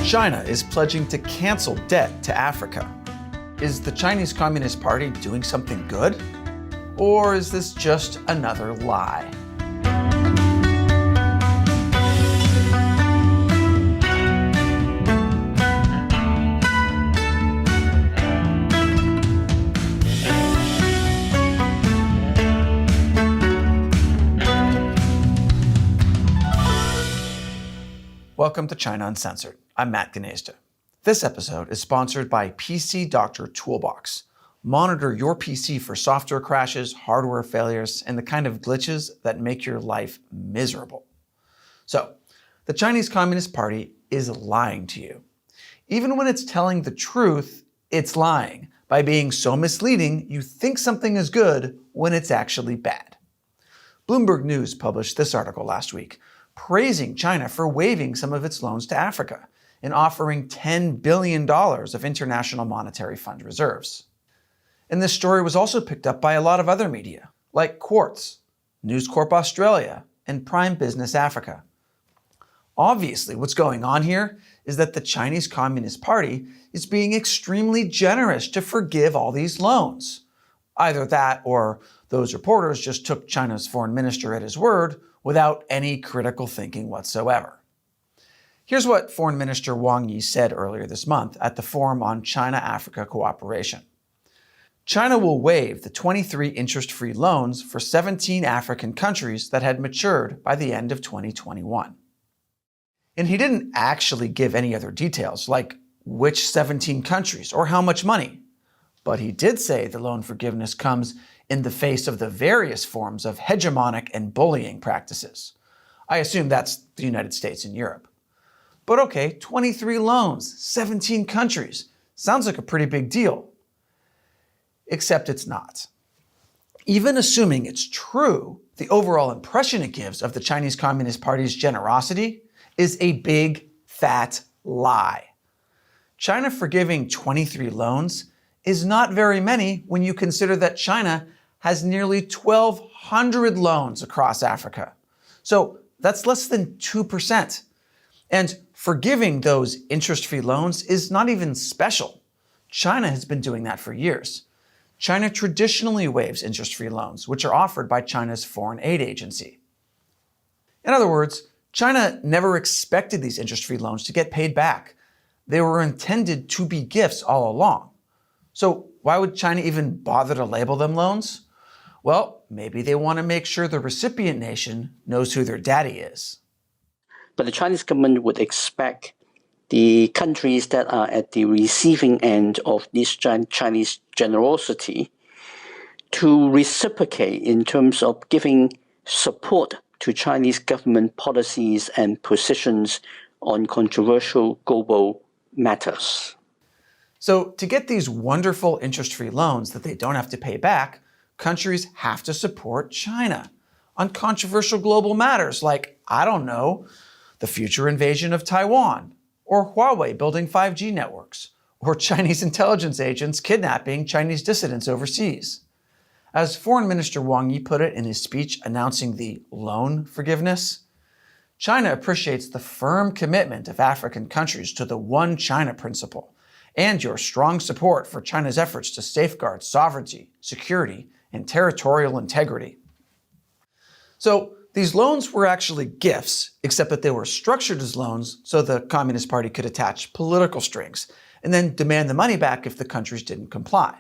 China is pledging to cancel debt to Africa. Is the Chinese Communist Party doing something good? Or is this just another lie? Welcome to China Uncensored. I'm Matt Gnezda. This episode is sponsored by PC Doctor Toolbox. Monitor your PC for software crashes, hardware failures, and the kind of glitches that make your life miserable. So, the Chinese Communist Party is lying to you. Even when it's telling the truth, it's lying by being so misleading you think something is good when it's actually bad. Bloomberg News published this article last week, praising China for waiving some of its loans to Africa and offering $10 billion of International Monetary Fund reserves. And this story was also picked up by a lot of other media, like Quartz, News Corp Australia, and Prime Business Africa. Obviously, what's going on here is that the Chinese Communist Party is being extremely generous to forgive all these loans. Either that or those reporters just took China's foreign minister at his word without any critical thinking whatsoever. Here's what Foreign Minister Wang Yi said earlier this month at the Forum on China-Africa Cooperation. China will waive the 23 interest-free loans for 17 African countries that had matured by the end of 2021. And he didn't actually give any other details, like which 17 countries or how much money. But he did say the loan forgiveness comes in the face of the various forms of hegemonic and bullying practices. I assume that's the United States and Europe. But okay, 23 loans, 17 countries. Sounds like a pretty big deal. Except it's not. Even assuming it's true, the overall impression it gives of the Chinese Communist Party's generosity is a big, fat lie. China forgiving 23 loans is not very many when you consider that China has nearly 1,200 loans across Africa. So that's less than 2%. And forgiving those interest-free loans is not even special. China has been doing that for years. China traditionally waives interest-free loans, which are offered by China's foreign aid agency. In other words, China never expected these interest-free loans to get paid back. They were intended to be gifts all along. So why would China even bother to label them loans? Well, maybe they want to make sure the recipient nation knows who their daddy is. But the Chinese government would expect the countries that are at the receiving end of this Chinese generosity to reciprocate in terms of giving support to Chinese government policies and positions on controversial global matters. So to get these wonderful interest-free loans that they don't have to pay back, countries have to support China on controversial global matters like, I don't know, the future invasion of Taiwan, or Huawei building 5G networks, or Chinese intelligence agents kidnapping Chinese dissidents overseas. As Foreign Minister Wang Yi put it in his speech announcing the loan forgiveness, China appreciates the firm commitment of African countries to the One China principle and your strong support for China's efforts to safeguard sovereignty, security, and territorial integrity. So these loans were actually gifts, except that they were structured as loans so the Communist Party could attach political strings and then demand the money back if the countries didn't comply.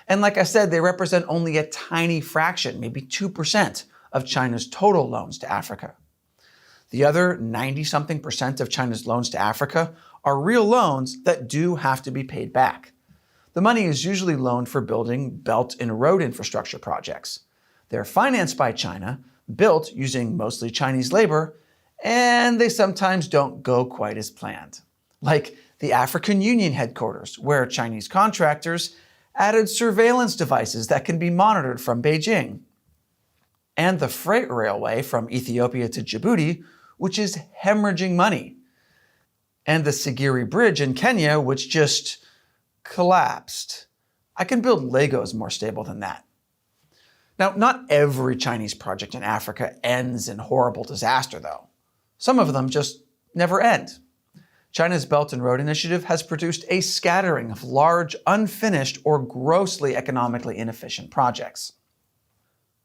And like I said, they represent only a tiny fraction, maybe 2% of China's total loans to Africa. The other 90-something% of China's loans to Africa are real loans that do have to be paid back. The money is usually loaned for building belt and road infrastructure projects. They're financed by China, built using mostly Chinese labor, and they sometimes don't go quite as planned. Like the African Union headquarters, where Chinese contractors added surveillance devices that can be monitored from Beijing. And the freight railway from Ethiopia to Djibouti, which is hemorrhaging money. And the Sigiri Bridge in Kenya, which just collapsed. I can build Legos more stable than that. Now, not every Chinese project in Africa ends in horrible disaster, though. Some of them just never end. China's Belt and Road Initiative has produced a scattering of large, unfinished, or grossly economically inefficient projects.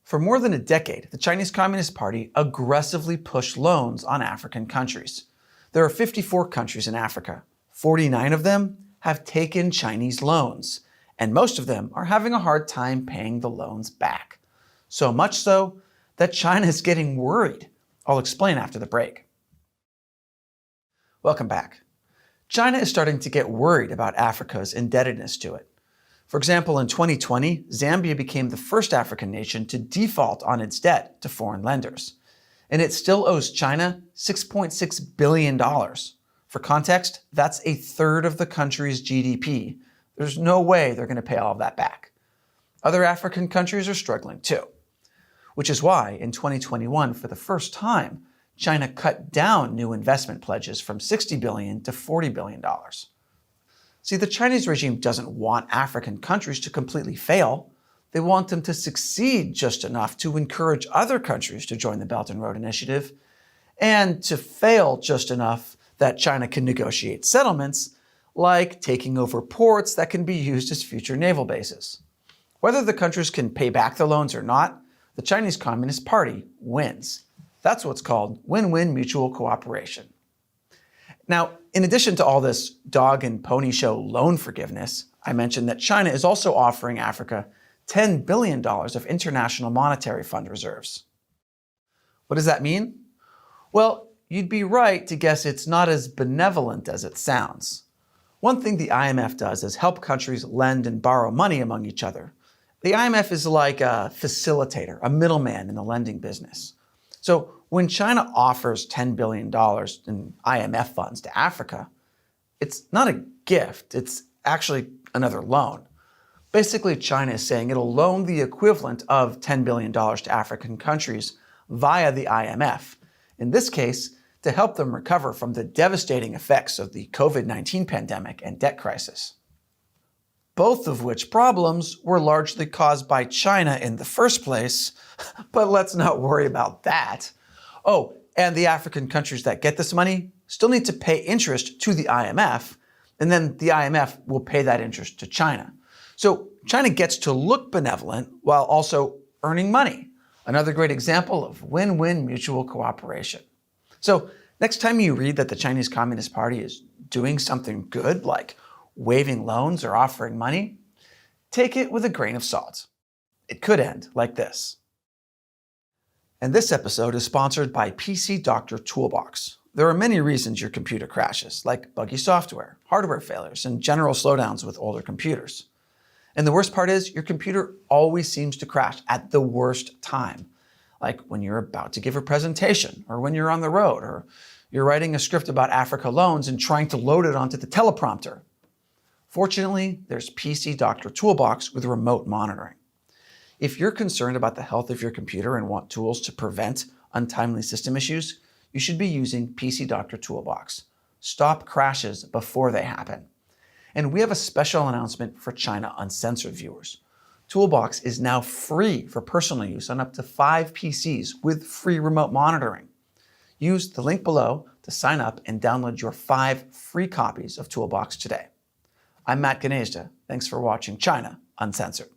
For more than a decade, the Chinese Communist Party aggressively pushed loans on African countries. There are 54 countries in Africa. 49 of them have taken Chinese loans, and most of them are having a hard time paying the loans back. So much so that China is getting worried. I'll explain after the break. Welcome back. China is starting to get worried about Africa's indebtedness to it. For example, in 2020, Zambia became the first African nation to default on its debt to foreign lenders. And it still owes China $6.6 billion. For context, that's a third of the country's GDP. There's no way they're going to pay all of that back. Other African countries are struggling too. Which is why, in 2021, for the first time, China cut down new investment pledges from $60 billion to $40 billion. See, the Chinese regime doesn't want African countries to completely fail. They want them to succeed just enough to encourage other countries to join the Belt and Road Initiative, and to fail just enough that China can negotiate settlements, like taking over ports that can be used as future naval bases. Whether the countries can pay back the loans or not, the Chinese Communist Party wins. That's what's called win-win mutual cooperation. Now, in addition to all this dog and pony show loan forgiveness, I mentioned that China is also offering Africa $10 billion of International Monetary Fund reserves. What does that mean? Well, you'd be right to guess it's not as benevolent as it sounds. One thing the IMF does is help countries lend and borrow money among each other. The IMF is like a facilitator, a middleman in the lending business. So when China offers $10 billion in IMF funds to Africa, it's not a gift, it's actually another loan. Basically, China is saying it'll loan the equivalent of $10 billion to African countries via the IMF, in this case, to help them recover from the devastating effects of the COVID-19 pandemic and debt crisis. Both of which problems were largely caused by China in the first place, but let's not worry about that. Oh, and the African countries that get this money still need to pay interest to the IMF, and then the IMF will pay that interest to China. So China gets to look benevolent while also earning money. Another great example of win-win mutual cooperation. So next time you read that the Chinese Communist Party is doing something good, like waiving loans or offering money, take it with a grain of salt. It could end like this. And this episode is sponsored by PC Doctor Toolbox. There are many reasons your computer crashes, like buggy software, hardware failures, and general slowdowns with older computers. And the worst part is your computer always seems to crash at the worst time, like when you're about to give a presentation, or when you're on the road, or you're writing a script about Africa loans and trying to load it onto the teleprompter. Fortunately, there's PC Doctor Toolbox with remote monitoring. If you're concerned about the health of your computer and want tools to prevent untimely system issues, you should be using PC Doctor Toolbox. Stop crashes before they happen. And we have a special announcement for China Uncensored viewers. Toolbox is now free for personal use on up to 5 PCs with free remote monitoring. Use the link below to sign up and download your 5 free copies of Toolbox today. I'm Matt Gnezda. Thanks for watching China Uncensored.